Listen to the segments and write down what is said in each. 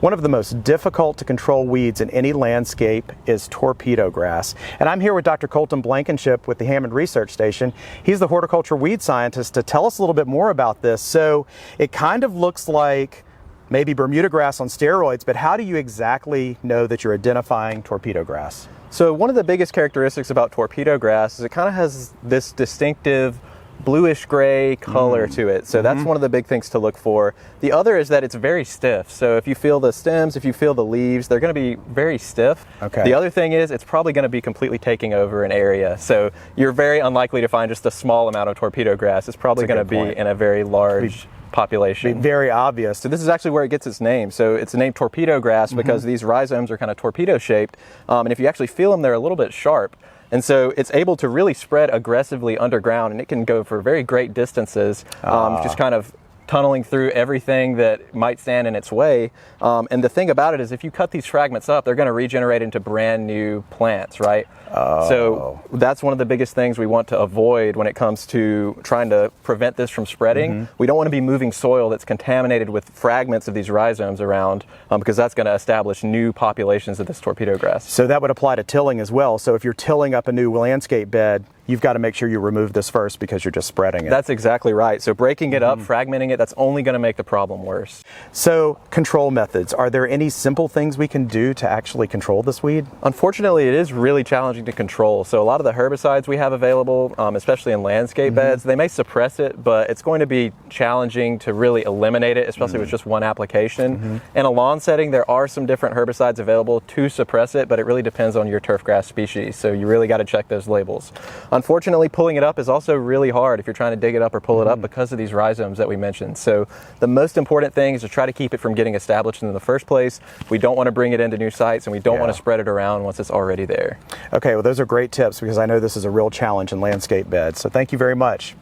One of the most difficult to control weeds in any landscape is torpedograss. And I'm here with Dr. Colton Blankenship with the Hammond Research Station. He's the horticulture weed scientist to tell us a little bit more about this. So it kind of looks like maybe Bermuda grass on steroids, but how do you exactly know that you're identifying torpedograss? So one of the biggest characteristics about torpedograss is it kind of has this distinctive bluish gray color to it. So that's one of the big things to look for. The other is that it's very stiff. So if you feel the stems, if you feel the leaves, they're going to be very stiff. Okay. The other thing is it's probably going to be completely taking over an area. So you're very unlikely to find just a small amount of torpedograss. It's probably going to be in a very large population. Very obvious. So this is actually where it gets its name. So it's named torpedograss because these rhizomes are kind of torpedo shaped. And if you actually feel them, they're a little bit sharp. And so it's able to really spread aggressively underground, and it can go for very great distances, just kind of tunneling through everything that might stand in its way. And the thing about it is if you cut these fragments up, they're going to regenerate into brand new plants, right? So that's one of the biggest things we want to avoid when it comes to trying to prevent this from spreading. We don't want to be moving soil that's contaminated with fragments of these rhizomes around because that's going to establish new populations of this torpedograss. So that would apply to tilling as well. So if you're tilling up a new landscape bed, you've got to make sure you remove this first because you're just spreading it. That's exactly right. So breaking it up, fragmenting it, that's only going to make the problem worse. So control methods. Are there any simple things we can do to actually control this weed? Unfortunately, it is really challenging to control. So a lot of the herbicides we have available, especially in landscape beds, they may suppress it, but it's going to be challenging to really eliminate it, especially with just one application. In a lawn setting, there are some different herbicides available to suppress it, but it really depends on your turfgrass species. So you really got to check those labels. Unfortunately, pulling it up is also really hard if you're trying to dig it up or pull it up because of these rhizomes that we mentioned. So the most important thing is to try to keep it from getting established in the first place. We don't want to bring it into new sites, and we don't want to spread it around once it's already there. Okay, well those are great tips because I know this is a real challenge in landscape beds. So thank you very much.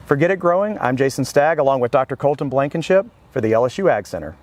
For Get It Growing, I'm Jason Stagg along with Dr. Colton Blankenship for the LSU AgCenter.